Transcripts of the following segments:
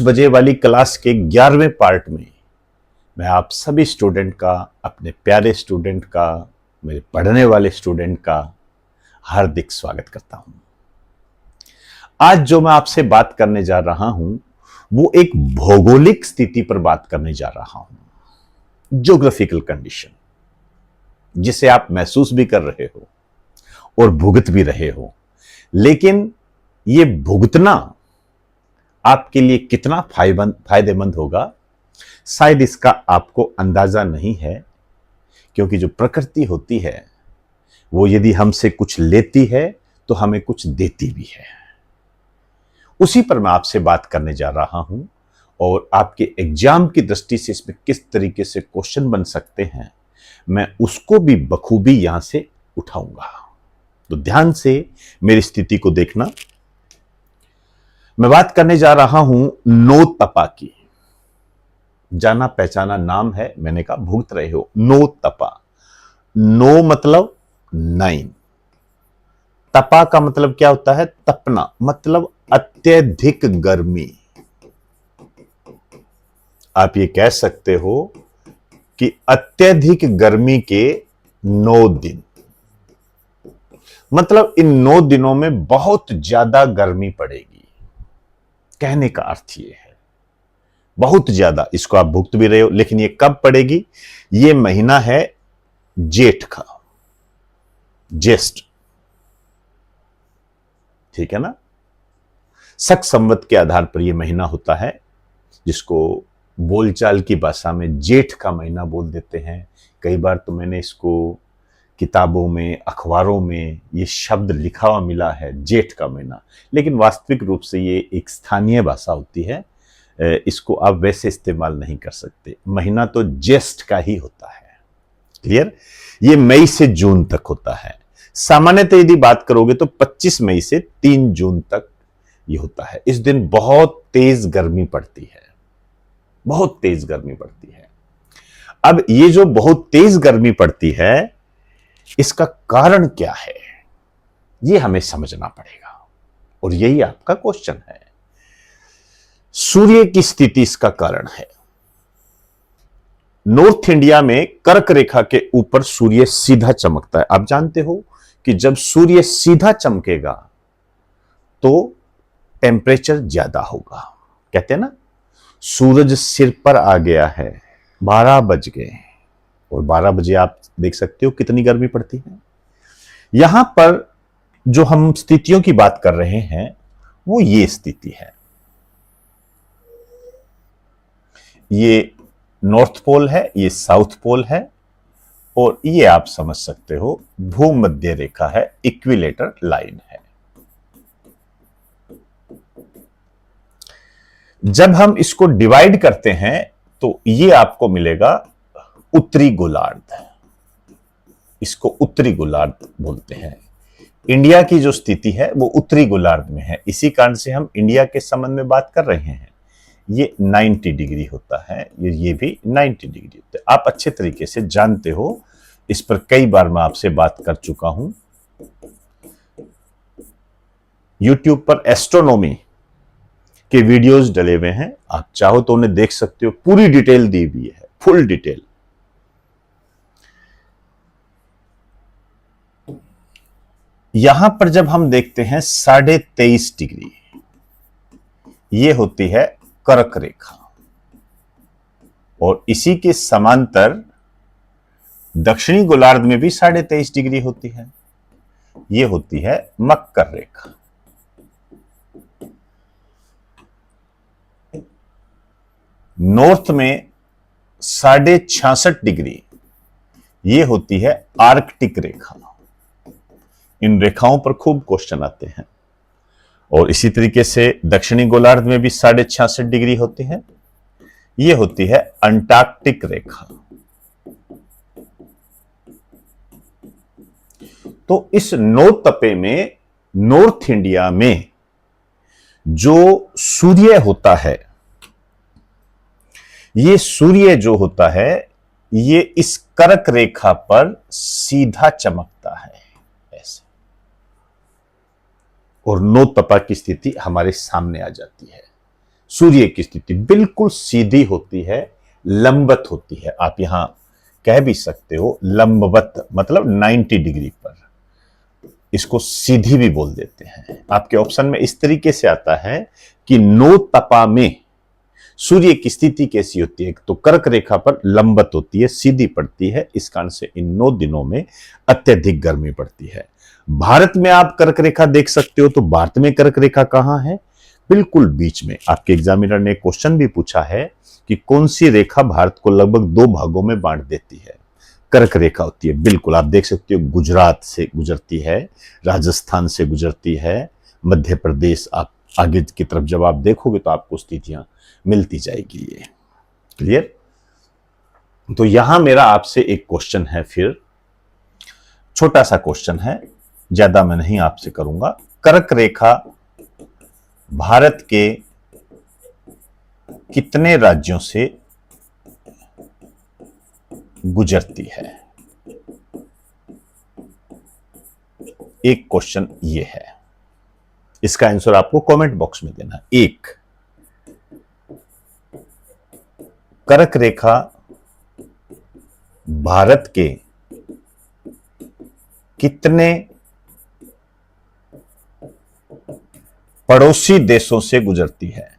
बजे वाली क्लास के 11वें पार्ट में मैं आप सभी स्टूडेंट का, अपने प्यारे स्टूडेंट का, मेरे पढ़ने वाले स्टूडेंट का हार्दिक स्वागत करता हूं। आज जो मैं आपसे बात करने जा रहा हूं वो एक भौगोलिक स्थिति पर बात करने जा रहा हूं, ज्योग्राफिकल कंडीशन, जिसे आप महसूस भी कर रहे हो और भुगत भी रहे हो। लेकिन ये भुगतना आपके लिए कितना फायदेमंद होगा, शायद इसका आपको अंदाजा नहीं है, क्योंकि जो प्रकृति होती है वो यदि हमसे कुछ लेती है तो हमें कुछ देती भी है। उसी पर मैं आपसे बात करने जा रहा हूं और आपके एग्जाम की दृष्टि से इसमें किस तरीके से क्वेश्चन बन सकते हैं, मैं उसको भी बखूबी यहां से उठाऊंगा। तो ध्यान से मेरी स्थिति को देखना। मैं बात करने जा रहा हूं नो तपा की। जाना पहचाना नाम है, मैंने कहा भुगत रहे हो। नो तपा, नो मतलब 9, तपा का मतलब क्या होता है? तपना, मतलब अत्यधिक गर्मी। आप ये कह सकते हो कि अत्यधिक गर्मी के 9 दिन, मतलब इन 9 दिनों में बहुत ज्यादा गर्मी पड़ेगी। कहने का अर्थ ये है बहुत ज्यादा, इसको आप भुगत भी रहे हो। लेकिन ये कब पड़ेगी? ये महीना है जेठ का, ज्येष्ठ, ठीक है ना। शक संवत के आधार पर यह महीना होता है, जिसको बोलचाल की भाषा में जेठ का महीना बोल देते हैं। कई बार तो मैंने इसको किताबों में, अखबारों में ये शब्द लिखा हुआ मिला है, जेठ का महीना, लेकिन वास्तविक रूप से ये एक स्थानीय भाषा होती है। इसको आप वैसे इस्तेमाल नहीं कर सकते। महीना तो ज्येष्ठ का ही होता है। क्लियर? ये मई से जून तक होता है। सामान्यतः यदि बात करोगे तो 25 मई से 3 जून तक ये होता है। इस दिन बहुत तेज गर्मी पड़ती है, बहुत तेज गर्मी पड़ती है। अब ये जो बहुत तेज गर्मी पड़ती है, इसका कारण क्या है, ये हमें समझना पड़ेगा और यही आपका क्वेश्चन है। सूर्य की स्थिति इसका कारण है। नॉर्थ इंडिया में कर्क रेखा के ऊपर सूर्य सीधा चमकता है। आप जानते हो कि जब सूर्य सीधा चमकेगा तो टेम्परेचर ज्यादा होगा। कहते हैं ना, सूरज सिर पर आ गया है, 12 बज गए, और 12 बजे आप देख सकते हो कितनी गर्मी पड़ती है। यहां पर जो हम स्थितियों की बात कर रहे हैं वो ये स्थिति है। ये नॉर्थ पोल है, ये साउथ पोल है, और ये आप समझ सकते हो भूमध्य रेखा है, इक्विलेटर लाइन है। जब हम इसको डिवाइड करते हैं तो ये आपको मिलेगा उत्तरी गोलार्ध। इसको उत्तरी गोलार्ध बोलते हैं। इंडिया की जो स्थिति है वो उत्तरी गोलार्ध में है। इसी कारण से हम इंडिया के संबंध में बात कर रहे हैं। ये 90 डिग्री होता है, ये भी 90 डिग्री होता है। आप अच्छे तरीके से जानते हो, इस पर कई बार मैं आपसे बात कर चुका हूं। YouTube पर एस्ट्रोनॉमी के वीडियोस डले हुए हैं, आप चाहो तो उन्हें देख सकते हो। पूरी डिटेल दी हुई है, फुल डिटेल। यहां पर जब हम देखते हैं 23.5 डिग्री, ये होती है कर्क रेखा, और इसी के समांतर दक्षिणी गोलार्ध में भी 23.5 डिग्री होती है, ये होती है मकर रेखा। नॉर्थ में 66.5 डिग्री, ये होती है आर्कटिक रेखा। इन रेखाओं पर खूब क्वेश्चन आते हैं। और इसी तरीके से दक्षिणी गोलार्ध में भी 66.5 डिग्री होती है, ये होती है अंटार्कटिक रेखा। तो इस नो तपे में, नॉर्थ इंडिया में जो सूर्य होता है, ये सूर्य जो होता है ये इस कर्क रेखा पर सीधा चमकता है ऐसे, और नो तपा की स्थिति हमारे सामने आ जाती है। सूर्य की स्थिति बिल्कुल सीधी होती है, लंबवत होती है। आप यहां कह भी सकते हो लंबवत, मतलब 90 डिग्री पर। इसको सीधी भी बोल देते हैं। आपके ऑप्शन में इस तरीके से आता है कि नो तपा में सूर्य की स्थिति कैसी होती है, तो कर्क रेखा पर लंबवत होती है, सीधी पड़ती है। इस कारण से इन 9 दिनों में अत्यधिक गर्मी पड़ती है। भारत में आप कर्क रेखा देख सकते हो, तो भारत में कर्क रेखा कहां है? बिल्कुल बीच में। आपके एग्जामिनर ने क्वेश्चन भी पूछा है कि कौन सी रेखा भारत को लगभग 2 भागों में बांट देती है? कर्क रेखा होती है। बिल्कुल आप देख सकते हो, गुजरात से गुजरती है, राजस्थान से गुजरती है, मध्य प्रदेश। आप आगे की तरफ जब आप देखोगे तो आपको स्थितियां मिलती जाएगी। ये क्लियर? तो यहां मेरा आपसे एक क्वेश्चन है, फिर छोटा सा क्वेश्चन है, ज्यादा मैं नहीं आपसे करूंगा। कर्क रेखा भारत के कितने राज्यों से गुजरती है? एक क्वेश्चन ये है, इसका आंसर आपको कमेंट बॉक्स में देना। एक, कर्क रेखा भारत के कितने पड़ोसी देशों से गुजरती है?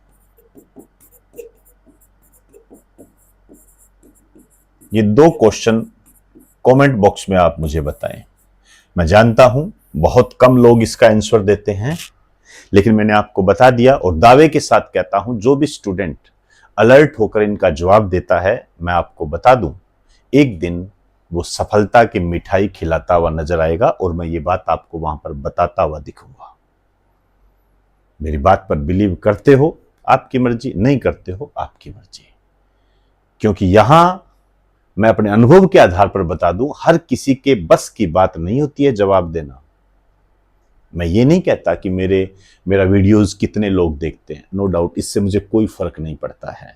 ये 2 क्वेश्चन कमेंट बॉक्स में आप मुझे बताएं। मैं जानता हूं बहुत कम लोग इसका आंसर देते हैं, लेकिन मैंने आपको बता दिया और दावे के साथ कहता हूं, जो भी स्टूडेंट अलर्ट होकर इनका जवाब देता है, मैं आपको बता दूं, एक दिन वो सफलता की मिठाई खिलाता हुआ नजर आएगा और मैं ये बात आपको वहां पर बताता हुआ दिखूंगा। मेरी बात पर बिलीव करते हो आपकी मर्जी, नहीं करते हो आपकी मर्जी। क्योंकि यहां मैं अपने अनुभव के आधार पर बता दूं, हर किसी के बस की बात नहीं होती है जवाब देना। मैं ये नहीं कहता कि मेरा वीडियोस कितने लोग देखते हैं, नो डाउट इससे मुझे कोई फर्क नहीं पड़ता है।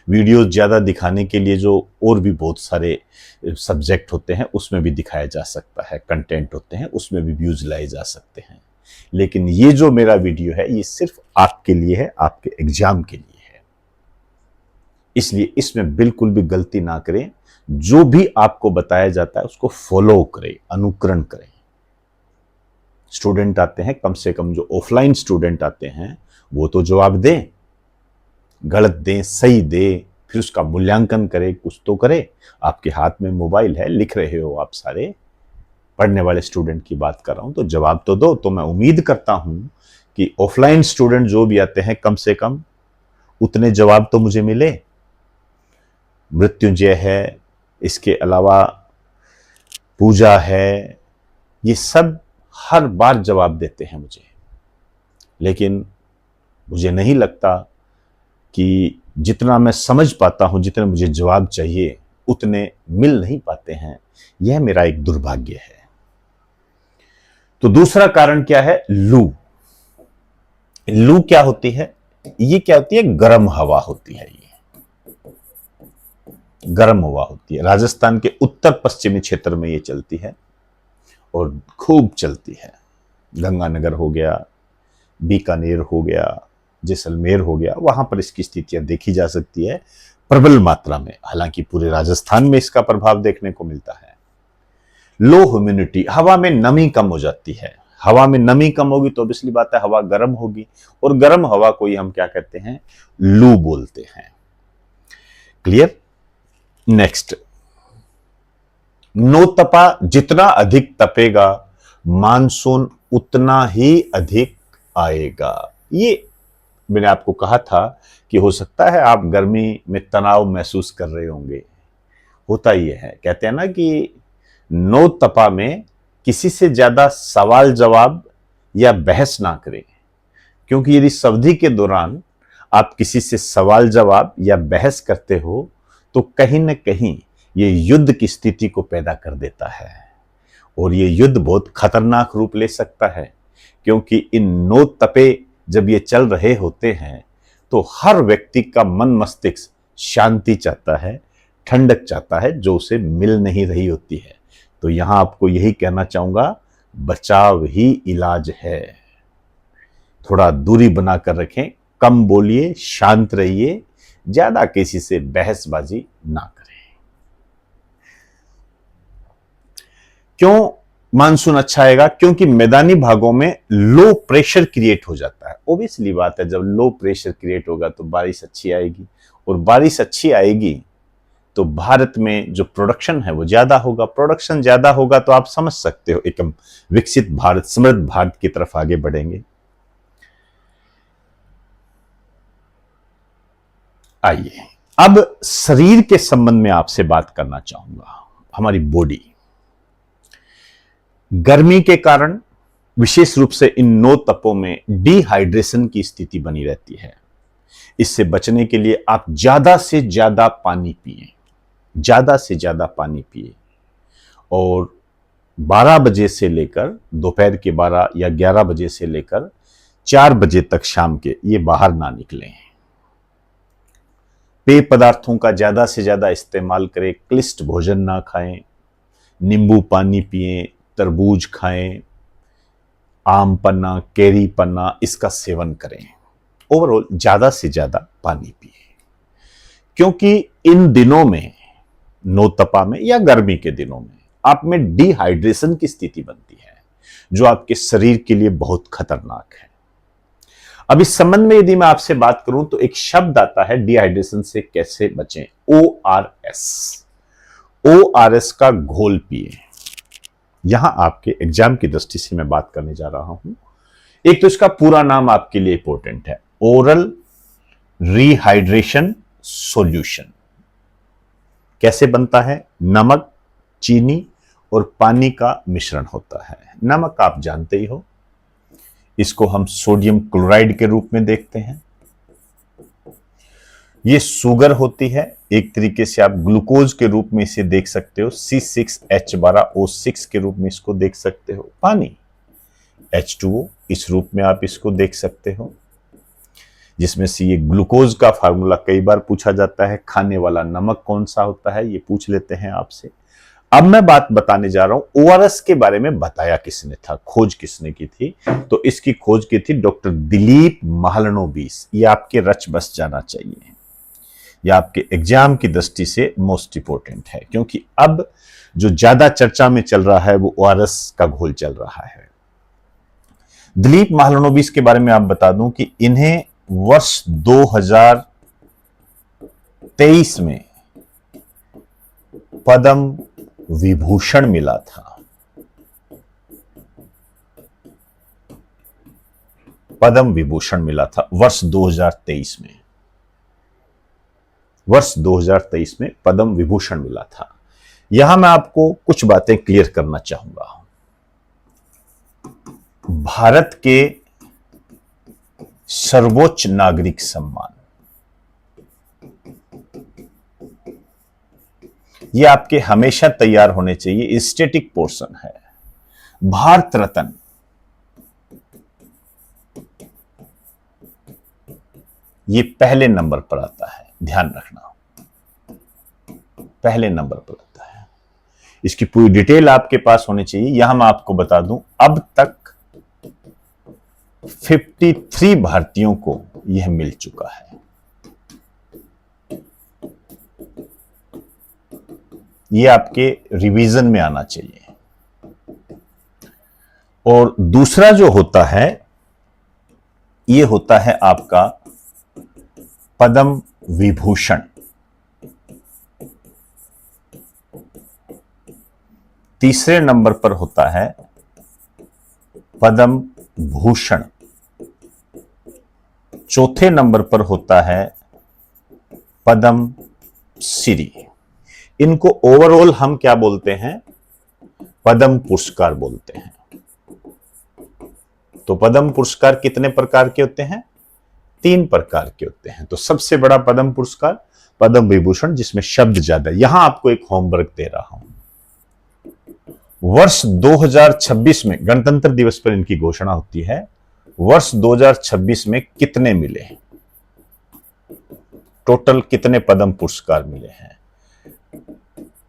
वीडियोस ज्यादा दिखाने के लिए जो और भी बहुत सारे सब्जेक्ट होते हैं उसमें भी दिखाया जा सकता है, कंटेंट होते हैं उसमें भी व्यूज लाए जा सकते हैं। लेकिन ये जो मेरा वीडियो है ये सिर्फ आपके लिए है, आपके एग्जाम के लिए है। इसलिए इसमें बिल्कुल भी गलती ना करें। जो भी आपको बताया जाता है उसको फॉलो करें, अनुकरण करें। स्टूडेंट आते हैं, कम से कम जो ऑफलाइन स्टूडेंट आते हैं वो तो जवाब दें, गलत दें सही दें, फिर उसका मूल्यांकन करें, कुछ तो करें। आपके हाथ में मोबाइल है, लिख रहे हो आप सारे, पढ़ने वाले स्टूडेंट की बात कर रहा हूं, तो जवाब तो दो। तो मैं उम्मीद करता हूं कि ऑफलाइन स्टूडेंट जो भी आते हैं कम से कम उतने जवाब तो मुझे मिले। मृत्युंजय है, इसके अलावा पूजा है, ये सब हर बार जवाब देते हैं मुझे, लेकिन मुझे नहीं लगता कि जितना मैं समझ पाता हूं, जितने मुझे जवाब चाहिए उतने मिल नहीं पाते हैं। यह मेरा एक दुर्भाग्य है। तो दूसरा कारण क्या है? लू। लू क्या होती है? ये क्या होती है? गर्म हवा होती है। ये गर्म हवा होती है। राजस्थान के उत्तर पश्चिमी क्षेत्र में ये चलती है और खूब चलती है। गंगानगर हो गया, बीकानेर हो गया, जैसलमेर हो गया, वहां पर इसकी स्थितियां देखी जा सकती है प्रबल मात्रा में। हालांकि पूरे राजस्थान में इसका प्रभाव देखने को मिलता है। लो ह्यूमिडिटी, हवा में नमी कम हो जाती है। हवा में नमी कम होगी तो ऑब्वियसली बात है हवा गर्म होगी, और गर्म हवा को ही हम क्या कहते हैं? लू बोलते हैं। क्लियर? नेक्स्ट, नो तपा, जितना अधिक तपेगा मानसून उतना ही अधिक आएगा। ये मैंने आपको कहा था कि हो सकता है आप गर्मी में तनाव महसूस कर रहे होंगे। होता ही है, कहते हैं ना कि नो तपा में किसी से ज्यादा सवाल जवाब या बहस ना करें, क्योंकि यदि इस अवधि के दौरान आप किसी से सवाल जवाब या बहस करते हो तो कहीं न कहीं ये युद्ध की स्थिति को पैदा कर देता है, और ये युद्ध बहुत खतरनाक रूप ले सकता है। क्योंकि इन नो तपे जब ये चल रहे होते हैं तो हर व्यक्ति का मन मस्तिष्क शांति चाहता है, ठंडक चाहता है, जो उसे मिल नहीं रही होती है। तो यहां आपको यही कहना चाहूंगा, बचाव ही इलाज है। थोड़ा दूरी बनाकर रखें, कम बोलिए, शांत रहिए, ज्यादा किसी से बहसबाजी ना करें। क्यों मानसून अच्छा आएगा? क्योंकि मैदानी भागों में लो प्रेशर क्रिएट हो जाता है। ओबियसली बात है, जब लो प्रेशर क्रिएट होगा तो बारिश अच्छी आएगी, और बारिश अच्छी आएगी तो भारत में जो प्रोडक्शन है वो ज्यादा होगा। प्रोडक्शन ज्यादा होगा तो आप समझ सकते हो एक विकसित भारत, समृद्ध भारत की तरफ आगे बढ़ेंगे। आइए अब शरीर के संबंध में आपसे बात करना चाहूंगा। हमारी बॉडी गर्मी के कारण, विशेष रूप से इन 9 तपों में डिहाइड्रेशन की स्थिति बनी रहती है। इससे बचने के लिए आप ज्यादा से ज्यादा पानी पिए, ज्यादा से ज्यादा पानी पिए, और 12 बजे से लेकर दोपहर के 12 या 11 बजे से लेकर 4 बजे तक शाम के ये बाहर ना निकलें। पेय पदार्थों का ज्यादा से ज्यादा इस्तेमाल करें, क्लिष्ट भोजन ना खाएं, नींबू पानी पिएं, तरबूज खाएं, आम पन्ना, केरी पन्ना, इसका सेवन करें। ओवरऑल ज्यादा से ज्यादा पानी पिए, क्योंकि इन दिनों में, नौतपा में या गर्मी के दिनों में, आप में डिहाइड्रेशन की स्थिति बनती है, जो आपके शरीर के लिए बहुत खतरनाक है। अब इस संबंध में यदि मैं आपसे बात करूं तो एक शब्द आता है डिहाइड्रेशन से कैसे बचें, ORS। ORS का घोल पिए। यहां आपके एग्जाम की दृष्टि से मैं बात करने जा रहा हूं। एक तो इसका पूरा नाम आपके लिए इंपॉर्टेंट है, ओरल रिहाइड्रेशन सॉल्यूशन। कैसे बनता है? नमक, चीनी और पानी का मिश्रण होता है। नमक आप जानते ही हो, इसको हम सोडियम क्लोराइड के रूप में देखते हैं। ये शुगर होती है, एक तरीके से आप ग्लूकोज के रूप में इसे देख सकते हो, C6H12O6 के रूप में इसको देख सकते हो। पानी H2O, इस रूप में आप इसको देख सकते हो, जिसमें से ये ग्लूकोज का फार्मूला कई बार पूछा जाता है। खाने वाला नमक कौन सा होता है, ये पूछ लेते हैं आपसे। अब मैं बात बताने जा रहा हूं ORS के बारे में। बताया किसने था, खोज किसने की थी? तो इसकी खोज की थी डॉक्टर दिलीप महालनोबिस। ये आपके रच बस जाना चाहिए, यह आपके एग्जाम की दृष्टि से मोस्ट इंपोर्टेंट है, क्योंकि अब जो ज्यादा चर्चा में चल रहा है वो ORS का घोल चल रहा है। दिलीप महालनोबिस के बारे में आप बता दूं कि इन्हें वर्ष 2023 में पद्म विभूषण मिला था। पद्म विभूषण मिला था वर्ष 2023 में। वर्ष 2023 में पद्म विभूषण मिला था। यहां मैं आपको कुछ बातें क्लियर करना चाहूंगा। भारत के सर्वोच्च नागरिक सम्मान, ये आपके हमेशा तैयार होने चाहिए, स्टैटिक पोर्शन है। भारत रत्न, ये पहले नंबर पर आता है, ध्यान रखना, पहले नंबर पर आता है। इसकी पूरी डिटेल आपके पास होनी चाहिए। यहां मैं आपको बता दूं, अब तक 53 भारतीयों को यह मिल चुका है। यह आपके रिवीजन में आना चाहिए। और दूसरा जो होता है, यह होता है आपका पद्म विभूषण। तीसरे नंबर पर होता है पद्म भूषण। चौथे नंबर पर होता है पद्म श्री। इनको ओवरऑल हम क्या बोलते हैं? पद्म पुरस्कार बोलते हैं। तो पद्म पुरस्कार कितने प्रकार के होते हैं? 3 प्रकार के होते हैं। तो सबसे बड़ा पद्म पुरस्कार पद्म विभूषण, जिसमें शब्द ज्यादा। यहां आपको एक होमवर्क दे रहा हूं। वर्ष 2026 में गणतंत्र दिवस पर इनकी घोषणा होती है। वर्ष 2026 में कितने मिले, टोटल कितने पद्म पुरस्कार मिले हैं?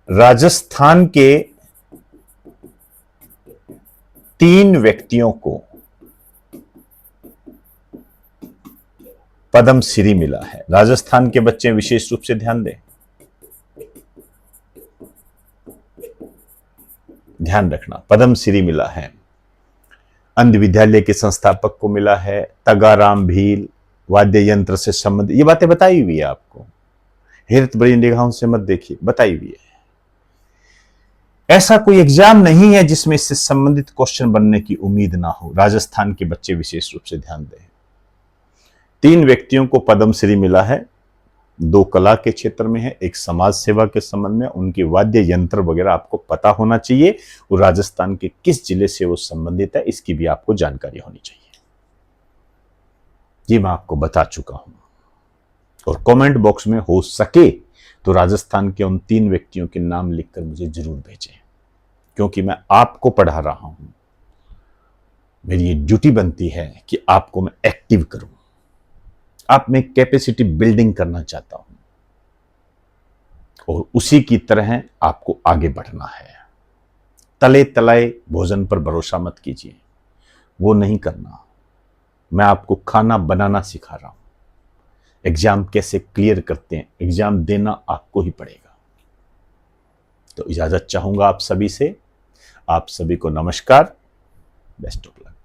राजस्थान के 3 व्यक्तियों को पद्म श्री मिला है। राजस्थान के बच्चे विशेष रूप से ध्यान दें, ध्यान रखना, पद्म श्री मिला है। अंध विद्यालय के संस्थापक को मिला है। तगाराम भील, वाद्य यंत्र से संबंधित, ये बातें बताई हुई है आपको, हेरत बड़ी निगाहों से मत देखिए, बताई हुई है। ऐसा कोई एग्जाम नहीं है जिसमें इससे संबंधित क्वेश्चन बनने की उम्मीद ना हो। राजस्थान के बच्चे विशेष रूप से ध्यान दें। 3 व्यक्तियों को पद्मश्री मिला है, 2 कला के क्षेत्र में है, एक समाज सेवा के संबंध में। उनके वाद्य यंत्र वगैरह आपको पता होना चाहिए, और राजस्थान के किस जिले से वो संबंधित है इसकी भी आपको जानकारी होनी चाहिए। ये मैं आपको बता चुका हूं। और कमेंट बॉक्स में हो सके तो राजस्थान के उन 3 व्यक्तियों के नाम लिखकर मुझे जरूर भेजें, क्योंकि मैं आपको पढ़ा रहा हूं। मेरी ये ड्यूटी बनती है कि आपको मैं एक्टिव करूं, आप में कैपेसिटी बिल्डिंग करना चाहता हूं, और उसी की तरह आपको आगे बढ़ना है। तले तलाए भोजन पर भरोसा मत कीजिए, वो नहीं करना। मैं आपको खाना बनाना सिखा रहा हूं। एग्जाम कैसे क्लियर करते हैं, एग्जाम देना आपको ही पड़ेगा। तो इजाजत चाहूंगा आप सभी से। आप सभी को नमस्कार, बेस्ट ऑफ लक।